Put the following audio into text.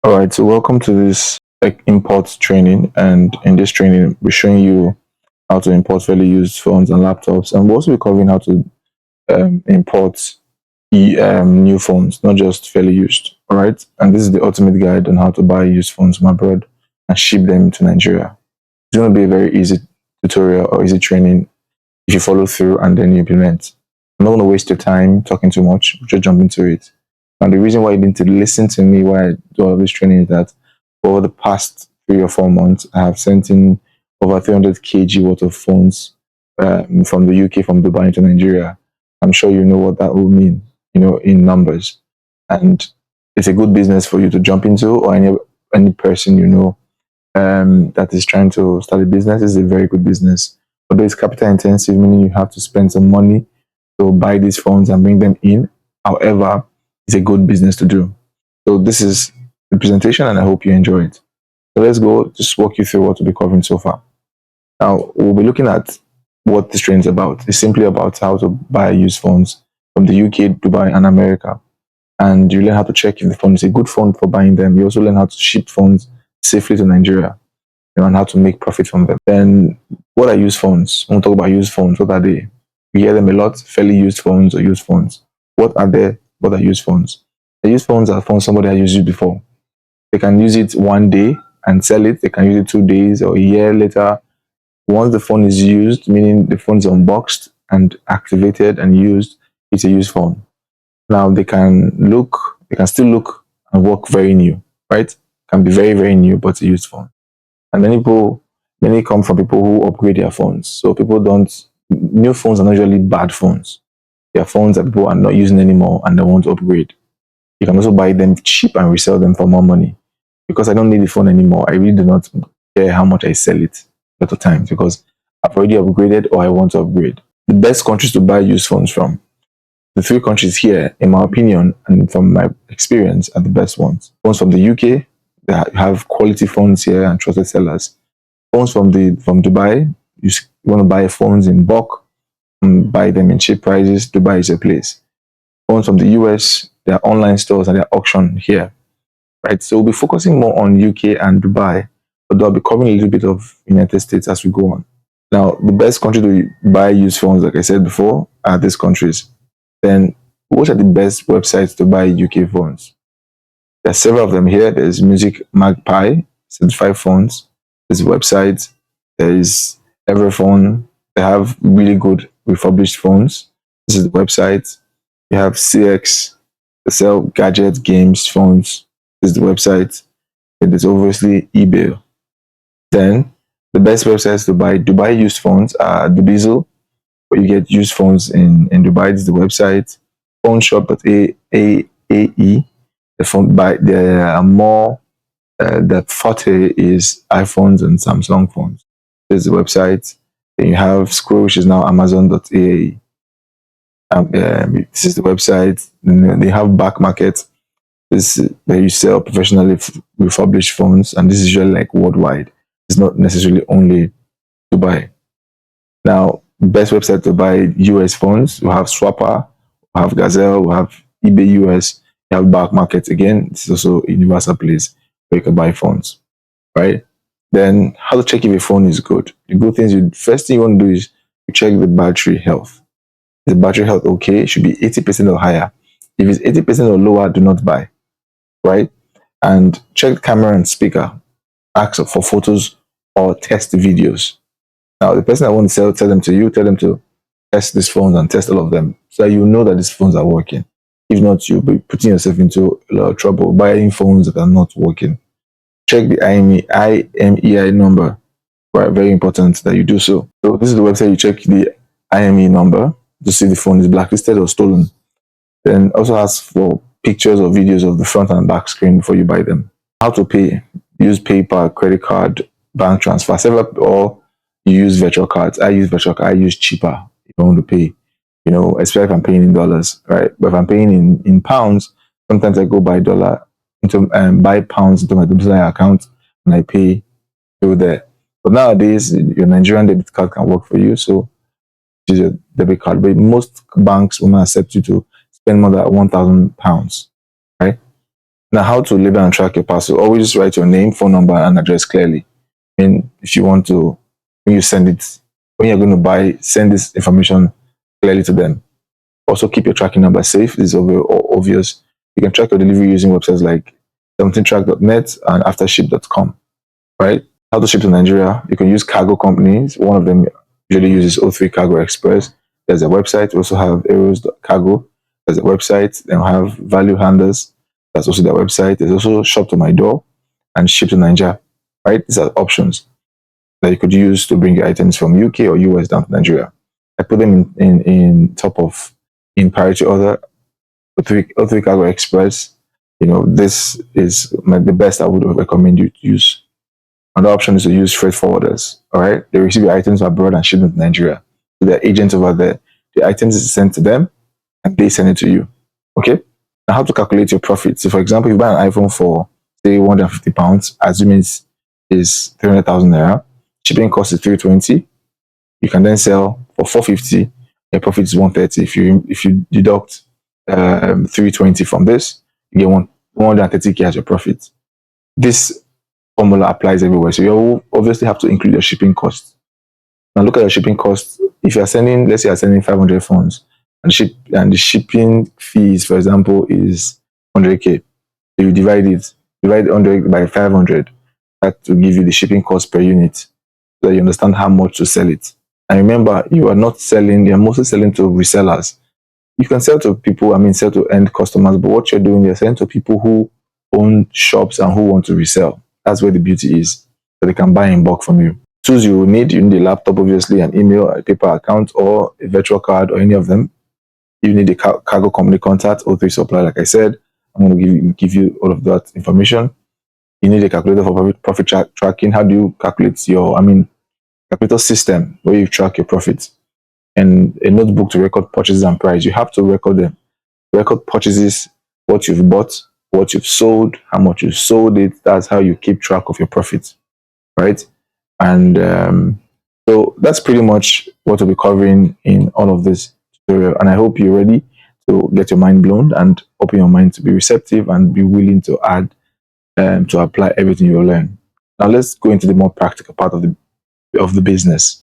All right, so welcome to this import training. And in this training, we're showing you how to import fairly used phones and laptops. And we'll also be covering how to import new phones, not just fairly used. All right, and this is the ultimate guide on how to buy used phones from abroad and ship them to Nigeria. It's going to be a very easy tutorial or easy training if you follow through and then you implement. I'm not going to waste your time talking too much. Just jump into it. And the reason why you need to listen to me while I do all this training is that for the past 3 or 4 months, I have sent in over 300 kg worth of phones from the UK, from Dubai to Nigeria. I'm sure you know what that will mean, in numbers. And it's a good business for you to jump into, or any person that is trying to start a business. Is a very good business. Although it's capital intensive, meaning you have to spend some money to buy these phones and bring them in. However, it's a good business to do. So this is the presentation, and I hope you enjoy it. So let's go. Just walk you through what we'll be covering so far. Now we'll be looking at what this training is about. It's simply about how to buy used phones from the UK, Dubai, and America. And you learn how to check if the phone is a good phone for buying them. You also learn how to ship phones safely to Nigeria, and how to make profit from them. Then, what are used phones? When we talk about used phones, what are they? We hear them a lot, fairly used phones or used phones. What are they? What are used phones? The used phones are phones somebody has used it before. They can use it one day and sell it. They can use it 2 days or a year later. Once the phone is used, meaning the phone is unboxed and activated and used, it's a used phone. Now they can still look and work very new, right? Can be very, very new, but it's a used phone. And many come from people who upgrade their phones. So new phones are not usually bad phones. They are phones that people are not using anymore and they want to upgrade. You can also buy them cheap and resell them for more money. Because I don't need the phone anymore, I really do not care how much I sell it a lot of times because I've already upgraded or I want to upgrade. The best countries to buy used phones from, the three countries here, in my opinion and from my experience, are the best ones. Phones from the UK, they have quality phones here and trusted sellers. Phones from Dubai, you want to buy phones in bulk and buy them in cheap prices. Dubai is a place. Phones from the US, there are online stores and they're auction here, right? So we'll be focusing more on UK and Dubai, but I'll be covering a little bit of United States as we go on. Now, the best country to buy used phones, like I said before, are these countries. Then, what are the best websites to buy UK phones? There are several of them here. There's Music Magpie, certified phones. There's a website. There is Everphone. They have really good refurbished phones. This is the website. You have CX. They sell gadgets, games, phones. This is the website. And there's obviously eBay. Then the best websites to buy Dubai used phones are Dubizzle, where you get used phones in Dubai. This is the website. Phoneshop.ae. There are more. The forte is iPhones and Samsung phones. There's the website. Then you have Scroll, which is now Amazon.ae. This is the website. Then they have Back Market. This is where you sell professionally refurbished phones, and this is usually like worldwide. It's not necessarily only Dubai. Now, best website to buy US phones, we have Swapper, we have Gazelle, we have eBay US, you have Back Market. Again, this is also a universal place where you can buy phones, right? Then, how to check if a phone is good? The good things, first thing you want to do is you check the battery health. The battery health okay? It should be 80% or higher. If it's 80% or lower, do not buy, right? And check the camera and speaker. Ask for photos or test videos. Now, the person I want to sell, tell them to test these phones and test all of them so that you know that these phones are working. If not, you'll be putting yourself into a lot of trouble buying phones that are not working. Check the IMEI number. Right, very important that you do so. So this is the website. You check the IME number to see the phone is blacklisted or stolen. Then also ask for pictures or videos of the front and back screen before you buy them. How to pay? Use PayPal, credit card, bank transfer, or you use virtual cards. I use virtual card. I use cheaper if I want to pay. Especially if I'm paying in dollars, right? But if I'm paying in pounds, sometimes I go buy dollar into buy pounds into my domicile account and I pay through there. But nowadays, your Nigerian debit card can work for you, so use your debit card. But most banks will not accept you to spend more than £1,000, right? Now, how to label and track your parcel? Always write your name, phone number, and address clearly. I mean, if you want to, when you send it, when you're going to buy, send this information clearly to them. Also, keep your tracking number safe. This is obvious. You can track your delivery using websites like 17track.net and aftership.com, right? How to ship to Nigeria? You can use cargo companies. One of them usually uses O3 Cargo Express. There's a website. We also have Aeros Cargo. There's a website. Then we have Value Handlers. That's also their website. There's also Shop to My Door and Ship to Nigeria, right? These are options that you could use to bring your items from UK or US down to Nigeria. I put them in top of, in priority order, O3 Cargo Express. This is the best I would recommend you to use. Another option is to use freight forwarders. All right, they receive your items abroad and ship them to Nigeria. So the agents over there, the items is sent to them, and they send it to you. Okay. Now, how to calculate your profit? So, for example, if you buy an iPhone for say £150, assuming is 300,000 naira, shipping cost is 320. You can then sell for 450. Your profit is 130. If you deduct 320 from this, you get 130k as your profit. This formula applies everywhere. So you obviously have to include your shipping costs. Now look at your shipping costs. If you're sending, let's say you're sending 500 phones, and the shipping fees, for example, is 100k. So you divide 100 by 500. That will give you the shipping cost per unit, so that you understand how much to sell it. And remember, you are not selling; you're mostly selling to resellers. You can sell to people, sell to end customers, but what you're doing, you're selling to people who own shops and who want to resell. That's where the beauty is, so they can buy in bulk from you. Tools you need a laptop, obviously, an email, a paper account, or a virtual card, or any of them. You need a cargo company contact, O3 supply, like I said. I'm going to give you all of that information. You need a calculator for profit tracking. How do you calculate calculator system where you track your profits? And a notebook to record purchases and price. You have to record them. Record purchases, what you've bought, what you've sold, how much you sold it. That's how you keep track of your profits, right? And so that's pretty much what we'll be covering in all of this tutorial. And I hope you're ready to get your mind blown and open your mind to be receptive and be willing to add to apply everything you learn. Now let's go into the more practical part of the business.